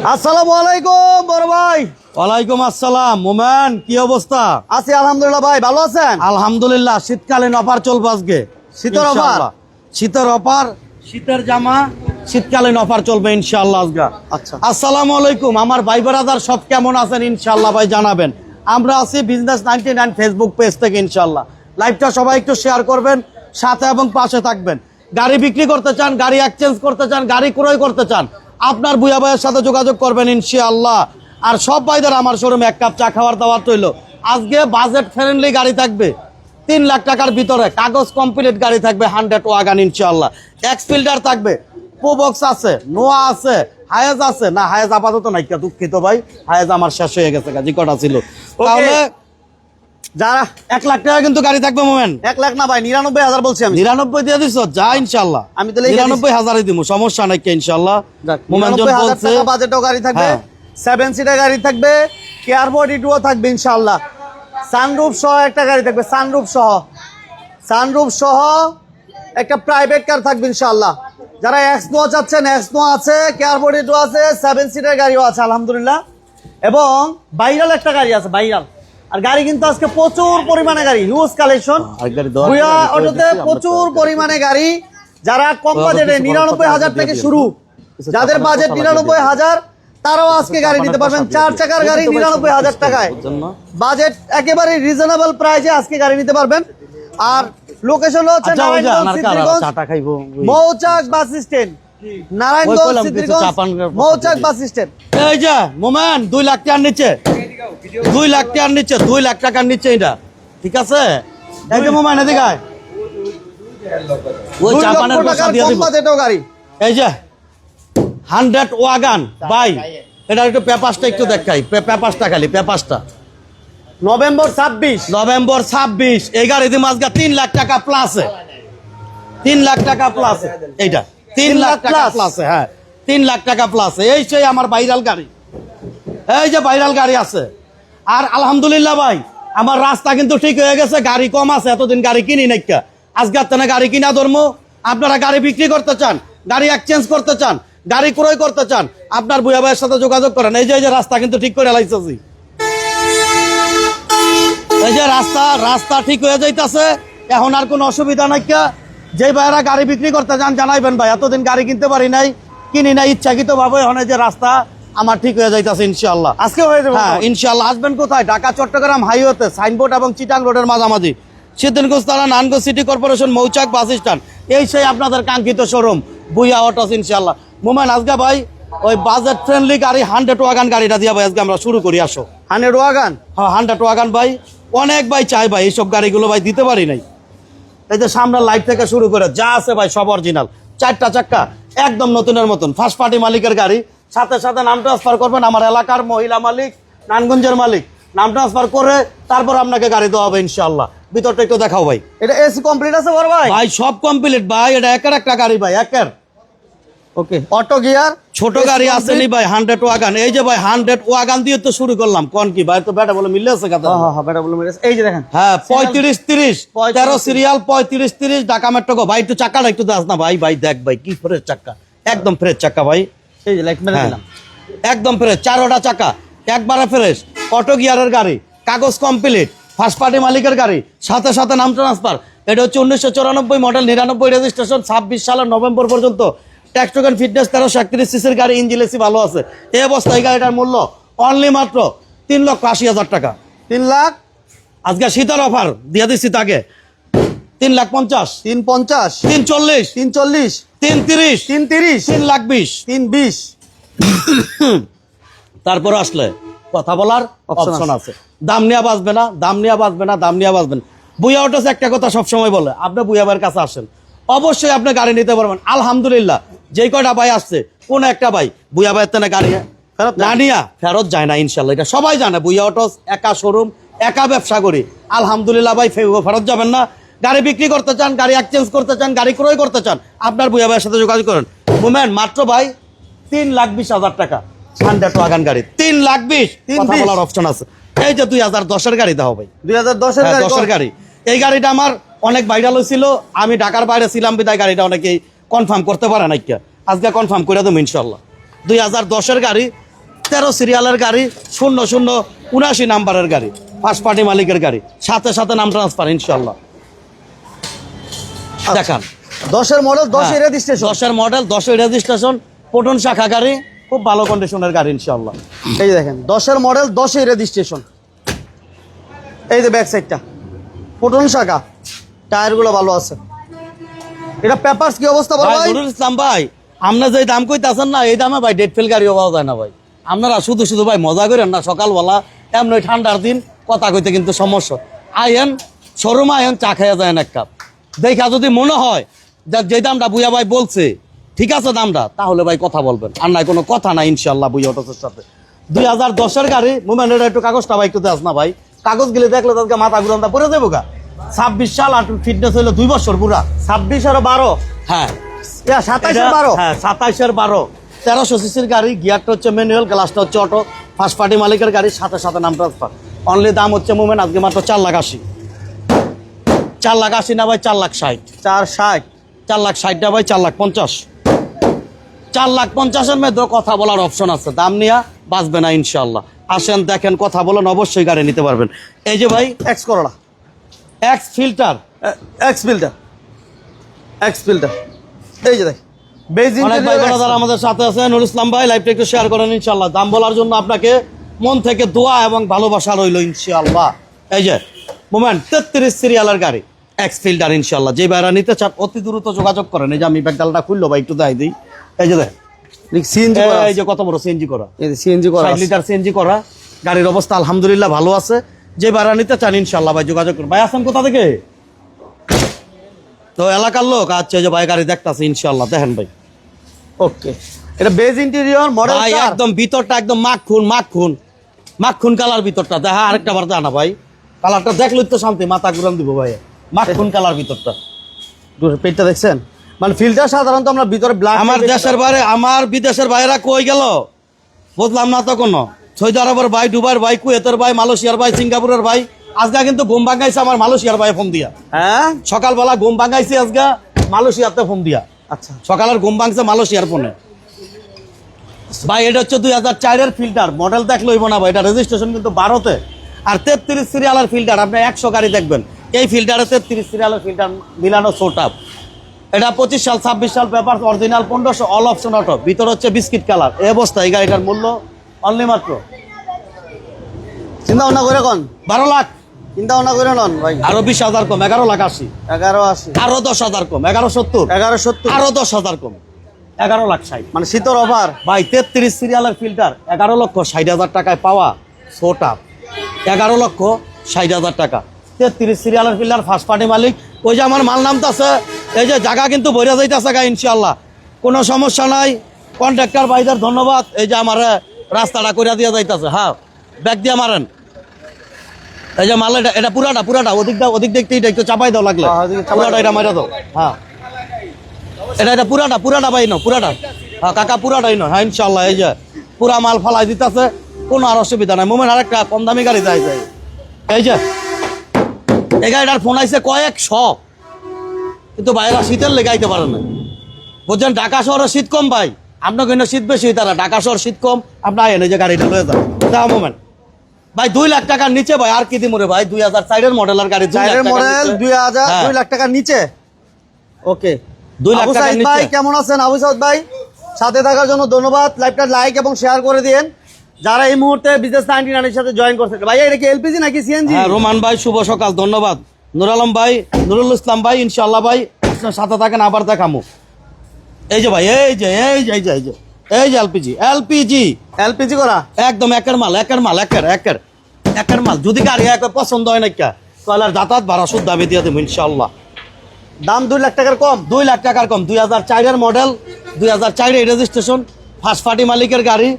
আসসালামু আলাইকুম বড় ভাই। ওয়ালাইকুম আসসালাম। মোমেন, কি অবস্থা? আছি আলহামদুলিল্লাহ। ভাই ভালো আছেন? আলহামদুলিল্লাহ। শীতকালীন অফার চলবে আজকে। শীতের অফার? ইনশাআল্লাহ। শীতের অফার, শীতের জামা, শীতকালীন অফার চলবে ইনশাআল্লাহ আজকে। আচ্ছা। আসসালামু আলাইকুম। আমার ভাই ব্রাদার সব কেমন আছেন? ইনশাআল্লাহ ভাই জানাবেন। আমরা আছি বিজনেস 99 ফেসবুক পেজ থেকে। ইনশাআল্লাহ লাইভটা সবাই একটু শেয়ার করবেন, সাথে এবং পাশে থাকবেন। গাড়ি বিক্রি করতে চান, গাড়ি এক্সচেঞ্জ করতে চান, গাড়ি ক্রয় করতে চান, আপনার বুয়া ভাইয়ের সাথে যোগাযোগ করবেন ইনশাআল্লাহ। আর সব ভাইদের আমার শোরুমে এক কাপ চা খাওয়ার দাওয়াত রইল। আজকে বাজেট ফ্রেন্ডলি গাড়ি থাকবে 3 লাখ টাকার ভিতরে, কাগজ কমপ্লিট গাড়ি থাকবে 100 ওয়াগান ইনশাআল্লাহ। এক্স ফিল্টার থাকবে, প্রোবক্স আছে, নোয়া আছে, হায়েজ আছে। না, হায়েজ আপাতত নাই, দুঃখিত ভাই, হায়েজ আমার শেষ হয়ে গেছে, কাজী কটা ছিল। তাহলে যারা 1 লাখ টাকা কিন্তু গাড়ি থাকবে মোমেন। 1 লাখ না ভাই, 99,000 বলছি আমি। 99 দিয়ে দিছো? যা ইনশাআল্লাহ, আমি তো 99,000 দিব, সমস্যা নাই ইনশাআল্লাহ। মোমেন জন 99,000 বলছে টাকা বাজেটও গাড়ি থাকবে, হ্যাঁ। 7 সিটার গাড়ি থাকবে, কেয়ারবোর্ড ইটুও থাকবে ইনশাআল্লাহ। সানরুফ সহ একটা গাড়ি থাকবে, সানরুফ সহ একটা প্রাইভেট কার থাকবে ইনশাআল্লাহ। যারা এক্সনো চাচ্ছেন, এক্সনো আছে, কেয়ারবোর্ড ইটু আছে, 7 সিটার গাড়িও আছে আলহামদুলিল্লাহ। এবং ভাইরাল একটা গাড়ি আছে, ভাইরাল। আর গাড়ি কিন্তু আজকে প্রচুর পরিমাণে গাড়ি, হিউজ কালেকশন। ভুয়া অটোতে প্রচুর পরিমাণে গাড়ি। যারা কম বাজেটে 99,000 থেকে শুরু, যাদের বাজেট 99,000 তারাও আজকে গাড়ি নিতে পারবেন। 4 চাকার গাড়ি 99,000 টাকায়, বাজেট একেবারে রিজনেবল প্রাইসে আজকে গাড়ি নিতে পারবেন। আর লোকেশন হচ্ছে নারায়ণগঞ্জ সিদ্ধিরগঞ্জ মৌচাক বাস স্ট্যান্ড, নারায়ণগঞ্জ সিদ্ধিরগঞ্জ মৌচাক বাস স্ট্যান্ড। এই যে মোমেন 2 লাখ টাকার নিচে, 2 লাখ টাকার নিচে, 2 লাখ টাকার নিচে এটা, ঠিক আছে? এই যে মোমেন এদিকে আয়, ওই জাপানের বসা দিয়ে দিব। গাড়ি এই যে 100 ওয়াগান ভাই, এটা একটু পেপারসটা একটু দেখাই, পেপারসটা খালি, পেপারসটা। নভেম্বর 26 এই গাড়ি দিয়ে মাঝগা 3 লাখ টাকা প্লাসে, 3 লাখ টাকা প্লাসে, এইটা 3 লাখ টাকা প্লাসে। হ্যাঁ, 3 লাখ টাকা প্লাসে। এই সেই আমার ভাইরাল গাড়ি, এই যে ভাইরাল গাড়ি আছে। আর আলহামদুলিল্লাহ ভাই, আমার রাস্তা কিন্তু ঠিক হয়ে গেছে, গাড়ি কম আছে, এতদিন গাড়ি কিনি নাই। আজকে তেনা গাড়ি কিনা ধর্ম। আপনারা গাড়ি বিক্রি করতে চান, গাড়ি এক্সচেঞ্জ করতে চান, গাড়ি ক্রয় করতে চান, আপনার বুয়া ভাইয়ের সাথে যোগাযোগ করেন। এই যে রাস্তা কিন্তু ঠিক করে লাইতেছি, এই যে রাস্তা ঠিক হয়ে যাইতেছে, এখন আর কোনো অসুবিধা নাই। যে ভাইয়েরা গাড়ি বিক্রি করতে চান জানাইবেন ভাই, এতদিন গাড়ি কিনতে পারি নাই, কিনি নাই ইচ্ছাকৃত ভাবে। এখন যে রাস্তা আমার ঠিক হয়ে যাইতেছে ইনশাআল্লাহ, আজকে হয়ে যাবে। হ্যাঁ ইনশাআল্লাহ। আসবেন কোথায়? ঢাকা চট্টগ্রাম হাইওয়েতে, সাইনবোর্ড এবং চিটাং রোডের মাঝামাঝি, সিদ্ধিরগঞ্জ থানা, নারায়ণগঞ্জ সিটি কর্পোরেশন, মৌচাক বাস স্ট্যান্ড। এই সেই আপনাদের কাঙ্ক্ষিত শোরুম বুয়া অটোস ইনশাআল্লাহ। মোমেন আজকে ভাই ওই বাজেট ফ্রেন্ডলি গাড়ি 100 ওয়াগান গাড়িটা দিয়া ভাই আজকে আমরা শুরু করি। আসো 100 ওয়াগান। হ্যাঁ 100 ওয়াগান ভাই, অনেক ভাই চাই ভাই, এইসব গাড়িগুলো ভাই দিতে পারি নাই। এই যে সামনে লাইট থেকে শুরু করে যা আছে ভাই সব অরিজিনাল, 4টা চাক্কা একদম নতুনের মতন, ফার্স্ট পার্টি মালিকের গাড়ি। সাথে সাথে নাম ট্রান্সফার করবেন, আমার এলাকার মহিলা মালিক, নারায়ণগঞ্জের মালিক, নাম ট্রান্সফার করে তারপর আপনাকে গাড়ি দেওয়া হবে ইনশাআল্লাহ। ভিতরটা একটু দেখাও ভাই। এটা এসি কমপ্লিট আছে বড় ভাই? ভাই সব কমপ্লিট ভাই, এটা একের একটা গাড়ি ভাই, একের। ওকে, অটো গিয়ার, ছোট গাড়ি আসেনি ভাই 100 ওয়াগান। এই যে ভাই 100 ওয়াগান দিয়ে তো শুরু করলাম, কোন কি ভাই তো বেটা বলে মিলে আছে কথা। হ্যাঁ বেটা বলে মিলে আছে। এই যে দেখেন, হ্যাঁ 35-30 13 সিরিয়াল 35-30 ঢাকা মেট্রো। ভাই একটু চাকাটা একটু দাস না ভাই, ভাই দেখ ভাই কি ফ্রেশ চাকা, একদম ফ্রেশ চাকা ভাই। এই যে লাইট মেরে দিলাম, একদম ফ্রেশ, 4টা চাকা একবারে ফ্রেশ, অটো গিয়ারের গাড়ি, কাগজ কমপ্লিট, ফার্স্ট পার্টি মালিকের গাড়ি, সাথে সাথে নাম ট্রান্সফার। এটা হচ্ছে 1994 মডেল, 99 রেজিস্ট্রেশন, 26 সালের নভেম্বর পর্যন্ত। ট্যাক্স টোকেন ফিটনেস 1331 সিসির গাড়ি, ইঞ্জিন এসি ভালো আছে। এই অবস্থায় গাড়িটার মূল্য অনলি মাত্র 3,80,000 টাকা। 3 লাখ আজকে শীতের অফার দিয়ে দিচ্ছি তাকে 3,50,000, 350, 340, 340, 330, 330, 3,20,000, 320। তারপর আসলে কথা বলার অপশন আছে। দাম নিয়ে বাঁচবে না, দাম নিয়ে বাঁচবে না, দাম নিয়ে বাঁচবেন। বুয়া অটোস একটা কথা সবসময় বলে, আপনি বুয়া ভাইয়ের কাছে আসেন, অবশ্যই আপনি গাড়ি নিতে পারবেন। আলহামদুলিল্লাহ যে কয়টা ভাই আসছে, কোন একটা ভাই বুয়া ভাইয়ের তেনে গাড়ি ফেরত যায় না ইনশাল্লাহ। এটা সবাই জানে, বুয়া অটোস একা শোরুম, একা ব্যবসা করি। আলহামদুলিল্লাহ ভাই ফেরত যাবেন না। গাড়ি বিক্রি করতে চান, গাড়ি এক্সচেঞ্জ করতে চান, গাড়ি ক্রয় করতে চান, আপনার বুয়া ভাইয়ের সাথে যোগাযোগ করেন। মোমেন মাত্র ভাই 3,20,000 টাকা 100 ওয়াগান গাড়ি, 3,20,000 কথা বলার অপশন আছে। এই যে 2010-এর গাড়ি দাও ভাই, 2010-এর গাড়ি। এই গাড়িটা আমার অনেক ভাইরাল হয়েছিল, আমি ঢাকার বাইরে ছিলাম বিদায় গাড়িটা অনেকেই কনফার্ম করতে পারে না। আজকে কনফার্ম করে দেবো ইনশাল্লাহ। 2010-এর গাড়ি 13 সিরিয়ালের গাড়ি 0079 নাম্বারের গাড়ি, ফার্স্ট পার্টি মালিকের গাড়ি, সাথে সাথে নাম ট্রান্সফার ইনশাল্লাহ। দেখান 10-এর মডেল 10-এর রেজিস্ট্রেশন, 10-এর মডেল 10-এর রেজিস্ট্রেশন, পটন শাখা গাড়ি, খুব ভালো কন্ডিশনের গাড়ি ইনশাল্লাহ। এই যে দেখেন 10-এর মডেল 10-এর রেজিস্ট্রেশন। এই যে ব্যাক সাইডটা পটন শাখা, টায়ারগুলো ভালো আছে। এটা পেপারস কি অবস্থা বড় ভাই ভাই? নুরুল ইসলাম ভাই, আপনারা যে দাম কইতাছেন না, এই দামে ভাই ডেট ফেল গাড়িও পাওয়া যায় না ভাই। আপনারা শুধু শুধু ভাই মজা করেন না, সকালবেলা এমনি ঠান্ডার দিন কথা কইতে কিন্তু সমস্যা। আইন শোরুম আইন চা খাইয়া যায় এক কাপ, দেখা যদি মনে হয় যে দামটা বুয়া ভাই বলছে ঠিক আছে দামটা, তাহলে ভাই কথা বলবেন, আর নাই কোনো কথা নাই ইনশাল্লাহ বুয়া অটোসের সাথে। 2010-এর গাড়ি মোবাইলের একটু কাগজটা ভাই একটু দেখ না ভাই, কাগজ গেলে দেখলে তাদেরকে মাথা ঘুরান্তা পরে যাবো গা। 26 সাল আর ফিটনেস হইলো 2 বছর পুরা। 26 আর 12, হ্যাঁ 27 আর 12, হ্যাঁ 27-এর 12, 1300 সিসির গাড়ি, গিয়ারটা হচ্ছে ম্যানুয়াল, গ্লাসটা হচ্ছে অটো, ফার্স্ট পার্টি মালিকের গাড়ি, সাথে সাথে নাম ট্রান্সফার। অনলি দাম হচ্ছে মোমেন আজকে মাত্র 4,80,000। 4,80,000 না ভাই, 4,60,000। 460, 4,60,000 না ভাই, 4,50,000। 4,50,000-এর মধ্যে কথা বলার অপশন আছে, দাম নিয়ে বাঁচবে না ইনশাল্লাহ। আসেন দেখেন, কথা বলেন, অবশ্যই গাড়ি নিতে পারবেন। এই যে ভাই X Corolla, x filter, x filter, x filter. এই যে দেখ বেজ অনেক ভাই বোনেরা যারা আমাদের সাথে আছে, নুরুল ইসলাম ভাই লাইভটা একটু শেয়ার করেন ইনশাল্লাহ। দাম বলার জন্য আপনাকে মন থেকে দোয়া এবং ভালোবাসা রইল ইনশাল্লাহ। এই যে মোমেন্ট 33 সিরিয়ালের গাড়ি, এক্স ফিল্টার ইনশাল্লাহ। যে ভাইরা নিতে চান অতি দ্রুত যোগাযোগ করেন। এই যে আমি ব্যাগডালটা খুললো ভাই, একটু দেখাই দিই। এই যে দেখ সিএনজি করা, এই যে কত বড় সিএনজি করা, এই যে সিএনজি করা 60 লিটার সিএনজি করা গাড়ির অবস্থা আলহামদুলিল্লাহ ভালো আছে। যে ভাড়া নিতে চান ইনশাল্লাহ ভাই যোগাযোগ করুন। ভাই আসেন কোথা থেকে? তো এলাকার লোক। আচ্ছা, এই যে ভাই গাড়ি দেখতাছে ইনশাল্লাহ, দেখেন ভাই। ওকে, এটা বেজ ইন্টেরিয়র মডেল ভাই 4, একদম ভিতরটা একদম মাখন মাখন মাখন কালার ভিতরটা। দেখা আরেকটা বার জানা ভাই, কালারটা দেখলে তো শান্তি, মাথা ঘুরান দিব ভাই। মাখন কালার ভিতরটা, পেটটা দেখছেন? মানে ফিল্টার সাধারণত আমরা ভিতরে ব্ল্যাক। আমার দেশের বাইরে, আমার বিদেশের বাইরা কই গেল বুঝলাম না তো কোনো। সৌদি আরবের ভাই, দুবাইয়ের ভাই, কুয়েতের ভাই, মালয়েশিয়ার ভাই, সিঙ্গাপুরের ভাই। আজকে কিন্তু ঘুম ভাঙাইছে আমার মালয়েশিয়ার ভাই ফোন দিয়া। হ্যাঁ সকালবেলা ঘুম ভাঙাইছে আজকে মালয়েশিয়াতে ফোন দিয়া। আচ্ছা, সকালের ঘুম ভাঙছে মালয়েশিয়ার ফোনে। ভাই এটা হচ্ছে 2004-এর ফিল্টার, মডেল দেখলে হইব না ভাই, এটা রেজিস্ট্রেশন কিন্তু 12-তে। আর 33 সিরিয়ালের ফিল্টার, আপনি 100 গাড়ি দেখবেন এই ফিল্টারে 33 সিরিয়ালের ফিল্টার মিলানো সোটাপ। এটা 25 সাল 26 সাল paper original, 1500 all option auto, ভিতর হচ্ছে বিস্কিট কালার। এই অবস্থা এই গাড়িটার মূল্য অনলি মাত্র চিন্তা ভাবনা করে কোন 12 লাখ। চিন্তা ভাবনা করে নন ভাই। আরো 20,000 কম, 11,80,000। 1180, আরো 10,000 কম, 1170। 1170, আরো 10,000 কম, 11,60,000। মানে শীতর অফার। ভাই 33 সিরিয়ালের ফিল্টার 11,60,000 টাকায় পাওয়া সোটাপ, 11,60,000 টাকা। 33 সিরিয়ালের ফিল্টার, ফার্স্ট পার্টি মালিক। ওই যে আমার মাল নামতেছে, এই যে জায়গা কিন্তু ভরে যাইতেছে গা ইনশাল্লাহ, কোনো সমস্যা নাই। কন্ট্রাক্টর ভাইদের ধন্যবাদ, এই যে আমার রাস্তাটা করে দিয়ে যাইতেছে। হ্যাঁ ব্যাগ দিয়ে মারেন। এই যে মাল এটা পুরাটা ওদিক দেখতে এটা একটু চাপাই দাও লাগলে, হ্যাঁ, ওদিকে চাপাই পুরাটা এটা মারা দাও। হ্যাঁ এটা পুরাটা ভাই নো, পুরাটা। হ্যাঁ কাকা পুরাটাই নো। হ্যাঁ ইনশাল্লাহ এই যে পুরা মাল ফালাই দিতেছে, কোনো আর অসুবিধা নাই। মোমেন আরেকটা কম দামি গাড়ি যায় যায়। এই যে এই গাড়িটার ফোন আইছে কয়েকশো, কিন্তু ভাইরা শীতের লেগাইতে পারে না, বুঝছেন। ঢাকা শহরে শীত কম ভাই, আপনার কিন্তু শীত বেশি, তারা ঢাকা শহর শীত কম। আপনার আইন এই যে গাড়িটা লয়ে যান, যাও মোমেন ভাই 2 লাখ টাকার নিচে ভাই আর কি দিমরে ভাই। 2004-এর মডেলের গাড়ি, 2 লাখ চারের টাকার মডেল, নিচে। 2000, হ্যাঁ। 2 লাখ টাকার নিচে। ওকে, 2 লাখ আবু টাকার সাইদ ভাই নিচে। কেমন আছেন? আবু সাইদ ভাই সাথে থাকার জন্য ধন্যবাদ। লাইভটা লাইক এবং শেয়ার করে দিন যারা এই মুহূর্তে বিজনেস 99 এর সাথে জয়েন করছে। ভাই এটা কি এলপিজি নাকি সিএনজি? হ্যাঁ রোমান ভাই শুভ সকাল, ধন্যবাদ। নুর আলম ভাই, নুরুল ইসলাম ভাই, ইনশাল্লাহ ভাই আপনার সাথে থাকেন, আবার দেখামু। এই যে ভাই এই যে এলপিজি এলপিজি করা একদম একের মাল। যদি গাড়ি এক পছন্দ হয় না কে তাহলে আর যাতায়াত ভাড়া শুদ্ধ আমি দিয়ে দেবো ইনশাল্লাহ। দাম 2 লাখ টাকার কম। 2 লাখ টাকার কম, 2004-এর মডেল, 2004-এর রেজিস্ট্রেশন, ফার্স্ট পার্টি মালিকের গাড়ি।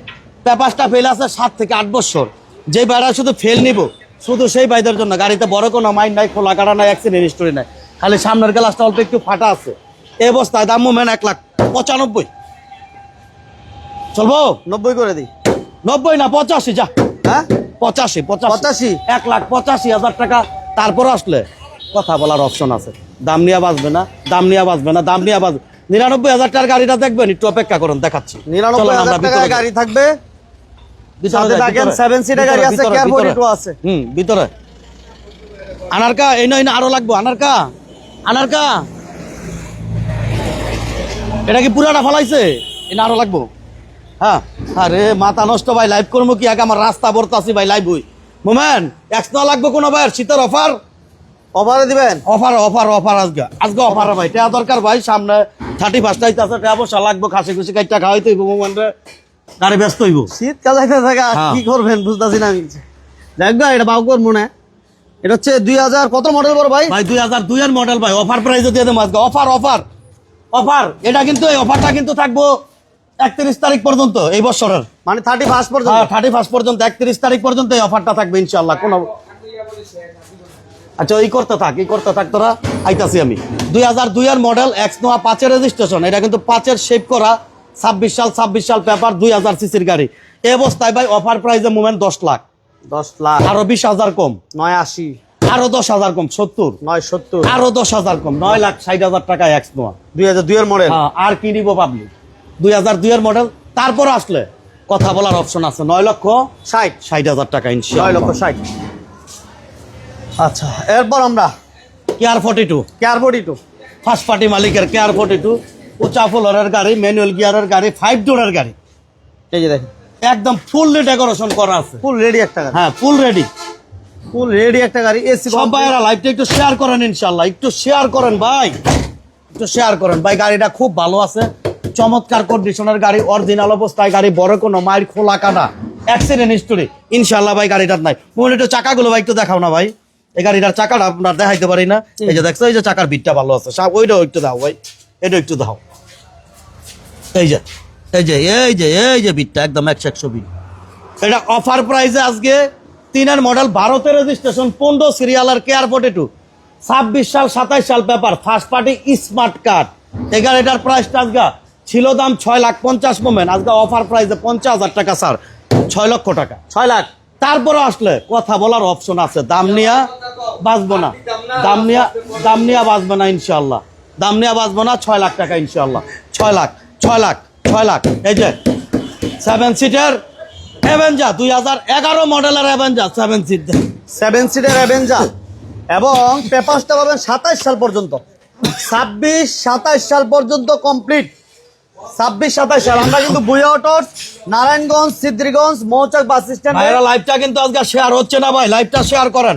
পেপারসটা ফেল আছে 7 থেকে 8 বছর। যে ভাইরা শুধু ফেল নিব, শুধু সেই ভাইদের জন্য। গাড়িতে বড় কোনো মাইন্ড নাই, খোলা কাটা নাই, অ্যাক্সিডেন্ট হিস্টোরি নাই, খালি সামনের গ্লাসটা অল্প একটু ফাটা আছে। এই অবস্থায় দাম মোমেন 1,95,000 চলবো। 90 করে দিই। 90 না 85, যা হ্যাঁ 85, 85, 1,85,000 টাকা। তারপর আসলে কথা বলার অপশন আছে। দাম নিয়ে বাঁচবে না, দাম নিয়ে বাঁচবে। 99,000 টাকার গাড়িটা দেখবেন, একটু অপেক্ষা করুন, দেখাচ্ছি। চলুন 99,000 আমরা টাকার ভিতরে গাড়ি থাকবে। সাথে দেখেন 7 সিটার গাড়ি আছে, কেয়ার 42 আছে। ভিতরে আনারকা এই নয় না, আরো লাগবো আনারকা। আনারকা এটা কি পুরাটা ফলাইছে? এটা আরো লাগবো। হ্যাঁ, আরে মাথা নষ্ট ভাই, লাইভ করবো কি আগে? আমার রাস্তা বর্তাছি ভাই, লাইভ হই। মোমেন এক্সট্রা লাগবো কোনো ভাই? শীতের অফার অফারে দিবেন? অফার অফার অফার আজকে অফার ভাই। টাকা দরকার ভাই, সামনে 31 আছে, টাকা পয়সা লাগবো, খাসি খুশি কাইটা খাওয়াইতে হইব, মোমেন রে গাড়ি ব্যস্ত হইব। শীতকাল যাইতে থাকে, হ্যাঁ। কি করবেন বুঝতেছি না আমি। দেখবা এটা বাউ করবো না। এটা হচ্ছে 2000 কত মডেল বড় ভাই? ভাই 2002 এর মডেল ভাই, অফার প্রাইসে দিয়ে দেবো আজকে। Offer offer offer. এটা কিন্তু এই অফারটা কিন্তু থাকবো 31 তারিখ পর্যন্ত এই বছরের, মানে 31 পর্যন্ত। হ্যাঁ 31 পর্যন্ত, 31 তারিখ পর্যন্ত এই অফারটা থাকবে ইনশাআল্লাহ। কোন আচ্ছা এই করতে থাক তোরা, আইতাছি আমি। 2002 এর মডেল, এক্স নোয়া 5 এর রেজিস্ট্রেশন। এটা কিন্তু 5 এর শেপ করা, 26 সাল পেপার, 2000 সিসির গাড়ি। এই অবস্থায় ভাই অফার প্রাইসে মোমেন্ট 10 লাখ। 10 লাখ আরো 20,000 কম, 980, আরো 10,000 কম 70, 970, আরো 10,000 কম 9,60,000 টাকা এক্স নোয়া। 2002 এর মডেল। হ্যাঁ, আর কি নিব পাবলিক? 2002 এর মডেল। তারপর আসলে কথা বলার অপশন আছে। 9,60,000 টাকা 9 ইনশাআল্লাহ। লক্ষ 60। আচ্ছা, এরপর আমরা কেয়ার 42, কেয়ার 42। ফার্স্ট পার্টি মালিকের কেয়ার 42, উঁচা ফ্লোরের গাড়ি, ম্যানুয়াল গিয়ারের গাড়ি, 5 ডোরের গাড়ি। এই যে দেখেন একদম ফুললি ডেকোরেশন করা আছে। ফুল রেডি একটা গাড়ি, হ্যাঁ ফুল রেডি। ফুল রেডি একটা গাড়ি। এসি সব ভাইয়েরা লাইভটা একটু শেয়ার করেন ইনশাআল্লাহ, একটু শেয়ার করেন ভাই, একটু শেয়ার করেন ভাই। গাড়িটা খুব ভালো আছে, চমৎকার কন্ডিশনের গাড়ি, অরিজিনাল অবস্থায় গাড়ি, বড় কোনো মায়ের খোলা কাটা অ্যাক্সিডেন্ট হিস্টোরি ইনশাআল্লাহ ভাই গাড়িটার নাই। মনে একটু চাকাগুলো ভাই একটু দেখাও না ভাই, এই গাড়িটার চাকাটা আপনার দেখাইতে পারি না। এই যে দেখছো, এই যে চাকার বিটটা ভালো আছে, ওইটাও একটু দাও ভাই, এটা একটু দাও। এই যে এই যে এই যে এই যে বিটটা একদম 100 বিট। এটা অফার প্রাইসে আজকে 3 এর মডেল, ভারতের রেজিস্ট্রেশন, 15 সিরিয়ালের কেয়ার 42, 26 সাল 27 সাল paper, first party smart card. এই গাড়িটার প্রাইসটা আজকে ছিল দাম 6,50,000 মোমেন্ট, আজকে অফার প্রাইসে 50,000 টাকা স্যার, 6 লক্ষ টাকা। 6 লাখ। তারপরে আসলে কথা বলার অপশন আছে। দাম নিয়া বাঁচবো না, দাম নিয়া বাঁচবো না ইনশাআল্লাহ, দাম নিয়া বাঁচবো না। 6 লাখ টাকা ইনশাআল্লাহ, 6 লাখ 6 লাখ 6 লাখ। এই যে 7 সিটার অ্যাভেঞ্জার, 2011 মডেলের অ্যাভেঞ্জার 7 সিট, 7 সিটার অ্যাভেঞ্জার, এবং পেপারসটা পাবেন 27 সাল পর্যন্ত। 26-27 সাল পর্যন্ত কমপ্লিট। 26-27 সাল। আমরা কিন্তু বুয়া অটোস, নারায়ণগঞ্জ, সিদ্ধিরগঞ্জ, মৌচাক বাস স্ট্যান্ড। ভাইরা লাইভটা কিন্তু আজকে শেয়ার হচ্ছে না ভাই, লাইভটা শেয়ার করেন।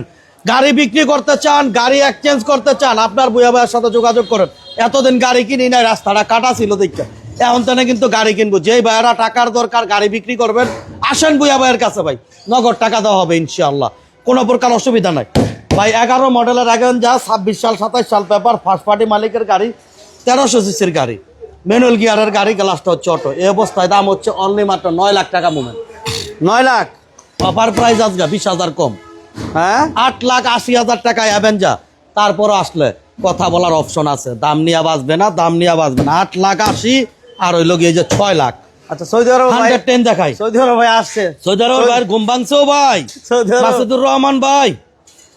গাড়ি বিক্রি করতে চান, গাড়ি এক্সচেঞ্জ করতে চান, আপনার বুয়া ভাইয়ের সাথে যোগাযোগ করেন। এতদিন গাড়ি কিনি নাই, রাস্তাটা কাটা ছিল দেখতে, এখন তেনে কিন্তু গাড়ি কিনবো। যেই ভাইয়েরা টাকার দরকার, গাড়ি বিক্রি করবেন, আসেন বুয়া ভাইয়ের কাছে ভাই, নগদ টাকা দেওয়া হবে ইনশাআল্লাহ, কোনো প্রকার অসুবিধা নাই ভাই। 11 মডেলের অ্যাভেঞ্জার, 26 সাল 27 সাল পেপার, ফার্স্ট পার্টি মালিকের গাড়ি, 1300 সিসির গাড়ি, ম্যানুয়াল গিয়ারের গাড়ি, গ্লাসটা হচ্ছে অটো। এই অবস্থায় দাম হচ্ছে অনলি মাত্র 9 লাখ টাকা মোমেন্ট। 9 লাখ। অফার প্রাইস আজকে 20,000 কম, হ্যাঁ 8,80,000 টাকায় অ্যাভেঞ্জার। তারপরও আসলে কথা বলার অপশন আছে, দাম নিয়ে বাঁচবে না, দাম নিয়ে বাঁচবে না। 8,80,000 আর ওই লোক এই যে 6 লাখ। আচ্ছা, সৌদি আরব ভাই, 110 দেখাই। সৌদি আরব ভাই আসছে। সৌদি আরব ভাই ঘুম ভাঙছো ভাই, সৌদি আরব। মাসুদুর রহমান ভাই,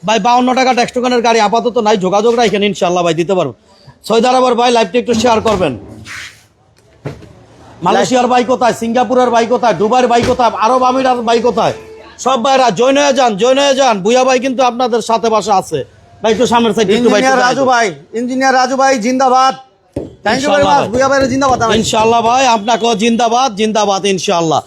ভাই 52 টাকা ট্যাক্স টোকেনের গাড়ি আপাতত নাই, যোগাযোগ রাখেন ইনশাআল্লাহ ভাই দিতে পারবো। সৌদি আরবের ভাই লাইভটা একটু শেয়ার করবেন। মালয়েশিয়ার ভাই কোথায়, সিঙ্গাপুরের ভাই কোথায়, দুবাইয়ের ভাই কোথায়, আরব আমিরাত ভাই কোথায়, সব ভাইরা জয়েন হয়ে যান, জয়েন হয়ে যান। বুয়া ভাই কিন্তু আপনাদের সাথে বাসা আছে ভাই, একটু সামনের সাইড একটু ভাই, ইঞ্জিনিয়ার রাজু ভাই, ইঞ্জিনিয়ার রাজু ভাই জিন্দাবাদ। থ্যাংক ইউ ভেরি মাচ বুয়া ভাইয়ের জিন্দাবাদ। ইনশাআল্লাহ ভাই আপনাকেও জিন্দাবাদ, জিন্দাবাদ ইনশাআল্লাহ।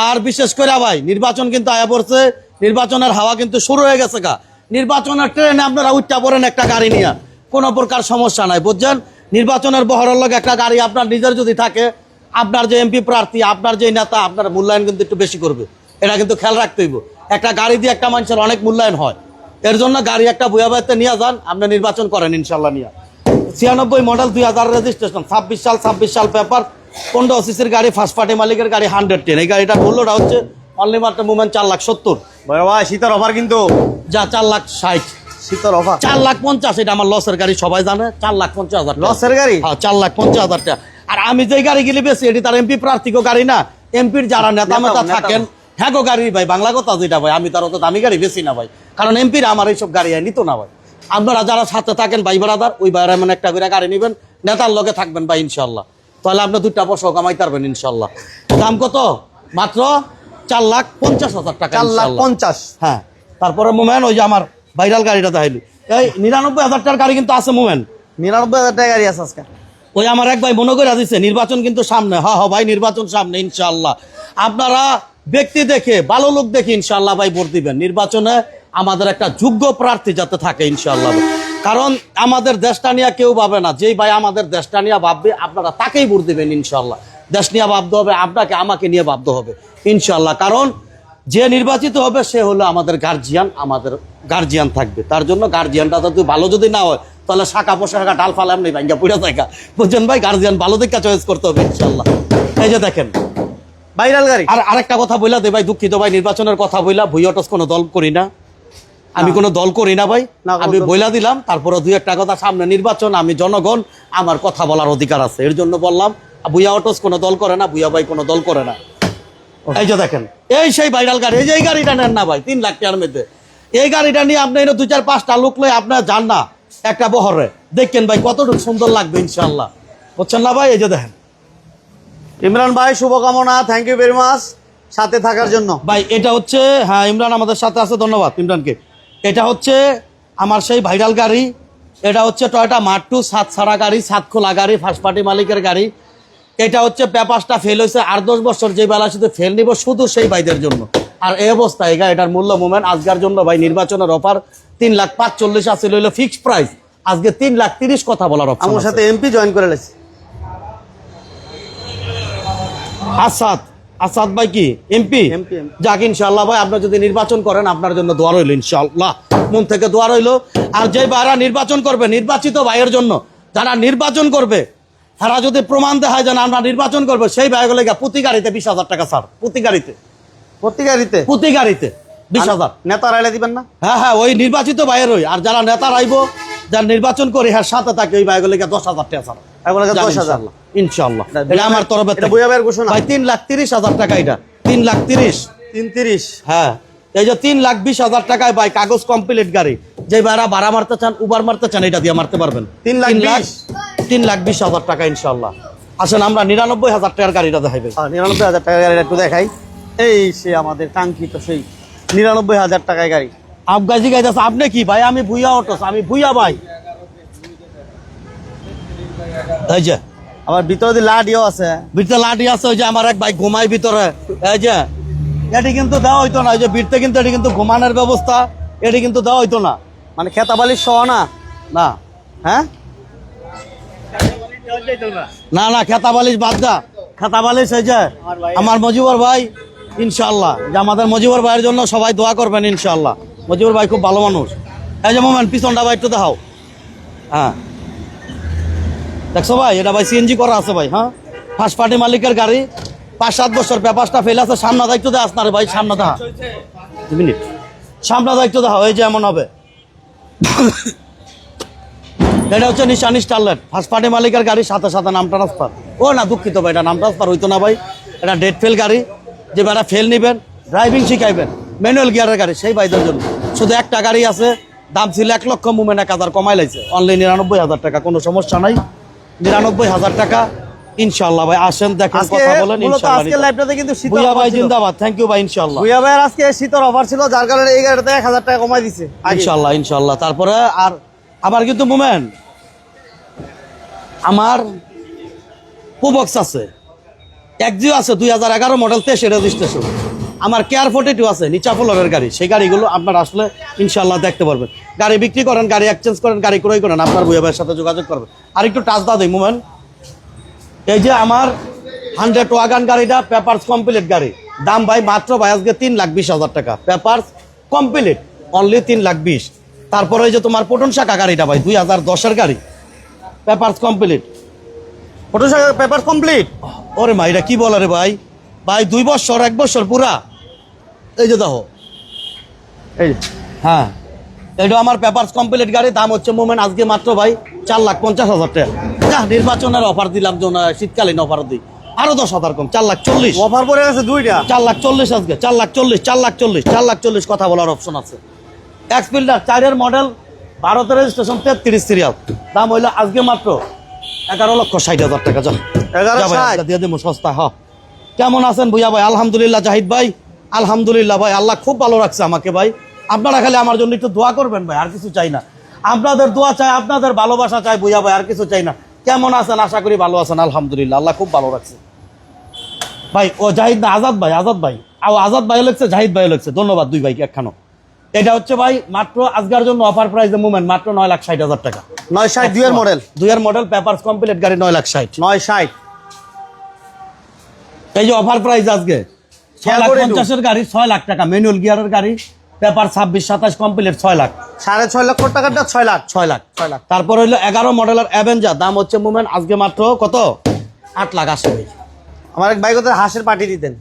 আর বিশেষ করে ভাই নির্বাচন কিন্তু আয়া পড়ছে, নির্বাচনের হাওয়া কিন্তু শুরু হয়ে গেছে গা। নির্বাচনের ট্রেনে আপনারা উঠটা পড়েন একটা গাড়ি নিয়ে, কোনো প্রকার সমস্যা নাই বুঝছেন। নির্বাচনের বহরের লগে একটা গাড়ি আপনার নিজের যদি থাকে, আপনার যে এমপি প্রার্থী, আপনার যে নেতা, আপনার মূল্যায়ন কিন্তু একটু বেশি করবে, এটা কিন্তু খেয়াল রাখতে হইব। একটা গাড়ি দিয়ে একটা মানুষের অনেক মূল্যায়ন হয়, এর জন্য গাড়ি একটা বুয়া ভাইতে নিয়ে যান, আপনি নির্বাচন করেন ইনশাল্লাহ নিয়ে। 96 মডেল, 2000 রেজিস্ট্রেশন, 26 সাল পেপার, 15 সিসির গাড়ি, ফার্স্ট পার্টি মালিকের গাড়ি, 110। এই গাড়িটার মূল্যটা হচ্ছে অনলি মাত্র মোমেন্ট 4,70,000। ভাই শীতের অফার কিন্তু, যা 4,60,000, শীতের অফার 4,50,000। এটা আমার লসের গাড়ি, সবাই জানে। 4,50,000 লসের গাড়ি। হ্যাঁ 4,50,000 টাকা। আর আমি যে গাড়ি গেলে বেশি, এটি তার এমপি প্রার্থীকে গাড়ি না, এমপির যারা নেতা মেতা থাকেন, হ্যাঁ গো গাড়ি ভাই, বাংলা কথা যেটা ভাই, আমি তার অত দামি গাড়ি বেশি না ভাই, কারণ এমপির আমার এইসব গাড়ি নিত না ভাই। আপনারা যারা সাথে থাকেন ভাই বারাদার, ওই ভাইরা মানে একটা করে গাড়ি নেবেন, নেতার লগে থাকবেন ভাই ইনশাল্লাহ, তাহলে আপনি 2টা পয়সাও কামাইতে পারবেন ইনশাল্লাহ। দাম কত? মাত্র 4,50,000 টাকা 4,50,000। হ্যাঁ। তারপরে মোমেন ওই যে আমার ভাইরাল গাড়িটা দেখাইলি, এই 99,000 টাকার গাড়ি কিন্তু আছে মোমেন। 99,000 টাকা গাড়ি আছে আজকে। ওই আমার এক ভাই মনে করে দিচ্ছে নির্বাচন কিন্তু সামনে। হ্যাঁ ভাই, নির্বাচন সামনে ইনশাআল্লাহ। আপনারা ব্যক্তি দেখে, ভালো লোক দেখে ইনশাআল্লাহ ভাই ভোট দিবেন। নির্বাচনে আমাদের একটা যোগ্য প্রার্থী যাতে থাকে ইনশাআল্লাহ। কারণ আমাদের দেশটা নিয়ে কেউ ভাবে না, যেই ভাই আমাদের দেশটা নিয়ে ভাববে আপনারা তাকেই ভোট দিবেন ইনশাআল্লাহ। দেশ নিয়ে ভাবতে হবে, আপনাকে আমাকে নিয়ে ভাবতে হবে ইনশাআল্লাহ। কারণ যে নির্বাচিত হবে সে হলো আমাদের গার্জিয়ান, আমাদের গার্জিয়ান থাকবে। তার জন্য গার্জিয়ানটা যদি ভালো যদি না হয় তাহলে শাখা পোশাখা ডাল ফাল এমনি ভাঙ্গা পুরা জায়গা, বুঝছেন ভাই? গার্জিয়ান ভালো দিকটা চয়েস করতে হবে ইনশাআল্লাহ। এই যে দেখেন ভাইরাল গাড়ি। আর আরেকটা কথা বইলা দে ভাই, দুঃখিত ভাই, নির্বাচনের কথা বইলা ভুই অটোস কোনো দল করি না, আমি কোনো দল করি না ভাই। না, কোনো আমি দল- বইলা দিলাম, তারপরে দুই একটা কথা, সামনে নির্বাচন, আমি জনগণ, আমার কথা বলার অধিকার আছে, এর জন্য বললাম। ভুইয়া অটোস কোনো দল করে না, ভুইয়া ভাই কোনো দল করে না। এই যে দেখেন, এই সেই ভাইরাল গাড়ি, এই যে এই গাড়িটা নেন না ভাই 3 লাখ টাকার মধ্যে। এই গাড়িটা নিয়ে আপনি 2-4-5টা লোক লয়ে আপনার যান না একটা বহরে, দেখেন ভাই কতটুকু সুন্দর লাগবে ইনশাআল্লাহ, বুঝছেন না ভাই? এই যে দেখেন ইমরান ভাই, শুভকামনা, থ্যাংক ইউ ভেরি মাচ সাথে থাকার জন্য। ভাই। এটা হচ্ছে, হ্যাঁ ইমরান আমাদের সাথে আছে, ধন্যবাদ ইমরানকে। এটা হচ্ছে আমার সেই ভাইরাল গাড়ি। এটা হচ্ছে টয়োটা মার্ক2 সাত ছাড়া গাড়ি, সাত খোলা গাড়ি, ফার্স্ট পার্টি মালিকের গাড়ি। এটা হচ্ছে পেপারসটা ফেল হয়েছে 8-10 বছর, যে বেলা শুধু ফেল নিব শুধু সেই ভাইদের জন্য। আর এই অবস্থা, এই গাড়িটার মূল্য মোমেন আজকের জন্য ভাই নির্বাচনের অফার 3,45,000 আছে, হইলো ফিক্সড প্রাইস। আজকে 3,30,000 কথা বলার অপশন আমার সাথে এমপি জয়েন করে লেছি। আসাদ ভাই কি এমপি? MP যাক ইনশাআল্লাহ ভাই, আপনি যদি নির্বাচন করেন আপনার জন্য দোয়া রইল ইনশাআল্লাহ, মন থেকে দোয়া রইল। আর যে ভাইরা নির্বাচন করবে, নির্বাচিত ভাইয়ের জন্য যারা নির্বাচন করবে, তারা যদি প্রমাণ দেখায় যেন আমরা নির্বাচন করবো, সেই ভাইগুলো প্রতি গাড়িতে 20,000 টাকা ছাড়, প্রতি গাড়িতে, প্রতি গাড়িতে 20,000। নেতা রাইলে দিবেন না? হ্যাঁ হ্যাঁ, ওই নির্বাচিত ভাইয়ের ওই। আর যারা নেতা রাইব, যারা নির্বাচন করে হ্যার সাথে থাকে, ওই ভাইগুলোকে 10,000 টাকা ছাড়, এগুলোকে 10,000। ইনশাআল্লাহ। এটা আমার তরফে এটা বুয়া ভাইয়ের ঘোষণা। ভাই 3,30,000 টাকা, এটা 3,30,000। 330। হ্যাঁ, এই যে 3,20,000 টাকায় ভাই কাগজ কমপ্লিট গাড়ি, যে ভাইরা ভাড়া মারতে চান, উবার মারতে চান, এটা দিয়ে মারতে পারবেন। 3,20,000 টাকা ইনশাআল্লাহ। আসেন আমরা 99,000 টাকার গাড়িটা দেখাই ভাই। 99,000 টাকার গাড়িটা একটু দেখাই। এই সে আমাদের কাঙ্ক্ষিত সেই 99,000 টাকায় গাড়ি। আবগাজি গাইতেছে, আপনি কি ভাই? আমি ভুইয়া অটোস, আমি ভুইয়া ভাই। এই যে আবার ভিতরে দিয়ে লাডিও আছে। ভিতরে লাঠি আছে, ওই যে আমার এক ভাই ঘুমায় ভিতরে। এই যে এটি কিন্তু দেওয়া হইতো না, এই যে ভিড়তে কিন্তু এটি কিন্তু ঘুমানোর ব্যবস্থা, এটি কিন্তু দেওয়া হইতো না। মানে খেতাবালির সহ না? না হ্যাঁ, না না, খেতা বালিশ বাদ দা, খেতা বালিশ এই যে আমার মজিবর ভাই ইনশাআল্লাহ, যে আমাদের মজিবর ভাইয়ের জন্য সবাই দোয়া করবেন ইনশাআল্লাহ। মজিবর ভাই খুব ভালো মানুষ। এই যে মোমেন পিছনটা ভাই একটু দেখাও। হ্যাঁ দেখছো ভাই, এটা ভাই সিএনজি করা আছে ভাই। হ্যাঁ, ফার্স্ট পার্টি মালিকের গাড়ি, 5-7 বছর পেপারসটা ফেল আছে। সামনে দায়িত্ব দেওয়া আসনা রে ভাই, সামনে দেখা 2 মিনিট, সামনে দায়িত্ব দেখাও। এই যে এমন হবে, এটা হচ্ছে নিশান স্টারলেট, ফার্স্ট পার্টি মালিকের গাড়ি, সাথে সাথে নাম ট্রান্সফার। ও না, দুঃখিত ভাই, এটা নাম ট্রান্সফার হইতো না ভাই, এটা ডেট ফেল গাড়ি। যে ভাইরা ফেল নিবেন, ড্রাইভিং শিখাইবেন, ম্যানুয়াল গিয়ারের গাড়ি, সেই ভাইদের জন্য। শুধু একটা গাড়ি আছে, দাম ছিল 1 লক্ষ, মোমেন 1,000 কমাই লাইছে, অনলি 99,000 টাকা, কোনো সমস্যা নাই, 99,000 টাকা ইনশাআল্লাহ ভাই। আসেন দেখেন, আজকে কথা বলেন মূলত ইনশাআল্লাহ। আজকে লাইভটাতে কিন্তু শীতল ভুইয়া অফার ভাই ছিল। জিন্দাবাদ, থ্যাংক ইউ ভাই ইনশাআল্লাহ। ভুয়া ভাইয়ের আজকে শীতল অফার ছিল, যার কারণে এই গাড়িতে 1,000 টাকা কমাই দিছে আগে। ইনশাআল্লাহ ইনশাআল্লাহ। তারপরে আর আবার কিন্তু মোমেন আমার প্রবক্স আছে, একজিও আছে, 2011 মডেল 23 রেজিস্ট্রেশন। আমার কেয়ার 42 আছে, নিচা ফ্লোরের গাড়ি। সেই গাড়িগুলো আপনারা আসলে ইনশাআল্লাহ দেখতে পারবেন। গাড়ি বিক্রি করেন, গাড়ি এক্সচেঞ্জ করেন, গাড়ি ক্রয় করেন, আপনার ভুইয়া ভাইয়ের সাথে যোগাযোগ করবেন। আর একটু টাচ দাও দেই মোমেন। এই যে আমার 100 ওয়াগান গাড়িটা পেপারস কমপ্লিট গাড়ি, দাম ভাই মাত্র ভাই আজকে 3,20,000 টাকা, পেপারস কমপ্লিট অনলি 3,20,000। তারপরে এই যে তোমার পটন শাখা গাড়িটা ভাই 2010-এর গাড়ি, papers complete, photo paper complete. ওরে মা, এটা কি বলে রে ভাই? ভাই 2 বছর 1 বছর পুরা। এই যে দেখো, এই হ্যাঁ, এটা আমার পেপারস কমপ্লিট গাড়ি, দাম হচ্ছে মোমেন আজকে মাত্র ভাই 4,50,000 টাকা। যা নির্বাচনের অফার দিলাম, শীতকালীন অফার দিই, আরো 10,000 কম, 4,40,000। অফার পড়ে গেছে দুইটা, 4,40,000 আজকে, 4,40,000 কথা বলার অপশন আছে। এক্সফিল্ডার 4-এর মডেল, 12 রেজিস্ট্রেশন, 33 সিরিয়াল, দাম হইলো আজকে মাত্র 11,60,000 টাকা। যা 11,60,000 দিয়ে দেবো সস্তা। হ, কেমন আছেন ভুইয়া ভাই? আলহামদুলিল্লাহ। জাহিদ ভাই আলহামদুলিল্লাহ ভাই, আল্লাহ খুব ভালো রাখছে আমাকে ভাই। আপনারা খালি আমার জন্য একটু দোয়া করবেন ভাই, আর কিছু চাই না। আপনাদের দোয়া চাই, আপনাদের ভালোবাসা চাই বুঝা ভাই, আর কিছু চাই না। কেমন আছেন? আশা করি ভালো আছেন। আলহামদুলিল্লাহ, আল্লাহ খুব ভালো রাখছে ভাই। ও জাহিদ না, আজাদ ভাই, আজাদ ভাই। আজাদ ভাই লিখছে, জাহিদ ভাই লিখছে, ধন্যবাদ দুই ভাইকে একখানো। এটা হচ্ছে ভাই মাত্র আজকের জন্য অফার প্রাইস মুভমেন্ট, মাত্র 9,60,000 টাকা। 960 দুইয়ের মডেল, 2 মডেল, পেপারস কমপ্লিট গাড়ি, 9,60,000। 960। এই যে অফার প্রাইস আজকে 6,50,000 গাড়ি 6 লাখ টাকা, ম্যানুয়াল গিয়ারের গাড়ি, পেপার 26-27 কমপ্লিট 6 লাখ। 6.5 লক্ষ টাকাটা 6 লাখ। 6 লাখ। 6 লাখ। তারপর হইলো 11 মডেলের অ্যাভেঞ্জার, দাম হচ্ছে মুভমেন্ট আজকে মাত্র কত? 8 লাখ 80 ভাই। আমার এক ভাই কোথায় হাঁসের পার্টি দিতেন।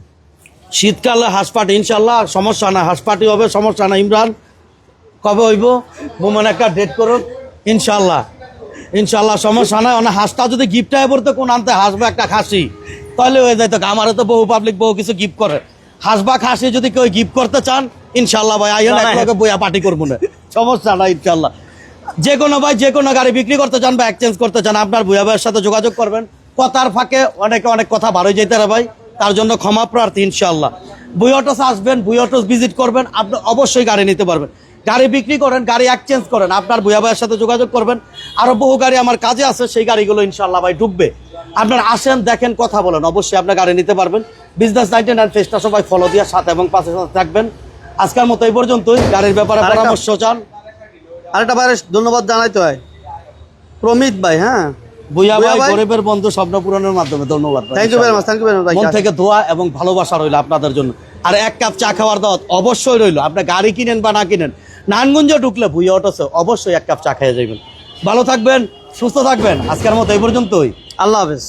শীতকালে হাঁস পাটি ইনশাল্লাহ, সমস্যা না, হাঁস পাটি হবে, সমস্যা না। ইমরান কবে হইব মুভমেন্ট একটা ডেট করুন ইনশাল্লাহ, ইনশাল্লাহ সমস্যা নাই। অনেক হাঁসটা যদি গিফট আয় পড়তে কোন আনতে হাসবে একটা খাসি, তাহলে হয়ে যায়। তো আমারও তো বহু পাবলিক বহু কিছু গিফট করে, হাঁস বা খাসি যদি কেউ গিফট করতে চান ইনশাল্লাহ ভাই আইন একলগে বইয়া পার্টি করবো না, সমস্যা নাই ইনশাল্লাহ। যে কোনো ভাই যে কোনো গাড়ি বিক্রি করতে চান বা এক্সচেঞ্জ করতে চান, আপনার ভুয়া ভাইয়ের সাথে যোগাযোগ করবেন। কথার ফাঁকে অনেকে অনেক কথা বারোই যেতে রে ভাই, তার জন্য ক্ষমা প্রার্থী ইনশাল্লাহ। বুই অটোস আসবেন, বুই অটোস ভিজিট করবেন, আপনি অবশ্যই গাড়ি নিতে পারবেন। গাড়ি বিক্রি করেন, গাড়ি এক্সচেঞ্জ করেন, আপনার ভুয়া ভাইয়ের সাথে যোগাযোগ করবেন। আরো বহু গাড়ি আমার কাজে আছে, সেই গাড়িগুলো ইনশাল্লাহ ভাই ঢুকবে। আপনার আসেন, দেখেন, কথা বলেন, অবশ্যই আপনার গাড়ি নিতে পারবেন। বিজনেস 99 পেজটা সবাই ফলো দিয়ে সাথে এবং পাশে সাথে থাকবেন। আজকের মতো এই পর্যন্তই। গাড়ির ব্যাপারে পরামর্শ চান, আরেকটা ভাইয়ের ধন্যবাদ জানাইতে হয়, প্রমিত ভাই। হ্যাঁ, বুইয়া ভাই গরিবের বন্ধু, স্বপ্ন পূরণের মাধ্যমে। ধন্যবাদ, thank you very much, thank you very much. মন থেকে দোয়া এবং ভালোবাসা রইলো আপনাদের জন্য। আর 1 কাপ চা খাওয়ার দাওয়াত অবশ্যই রইলো। আপনি গাড়ি কিনেন বা না কিনেন, নারায়ণগঞ্জে ঢুকলে বুইয়া অটোসে অবশ্যই 1 কাপ চা খেয়ে যাবেন। ভালো থাকবেন, সুস্থ থাকবেন। আজকের মতো এই পর্যন্তই। আল্লাহ হাফেজ।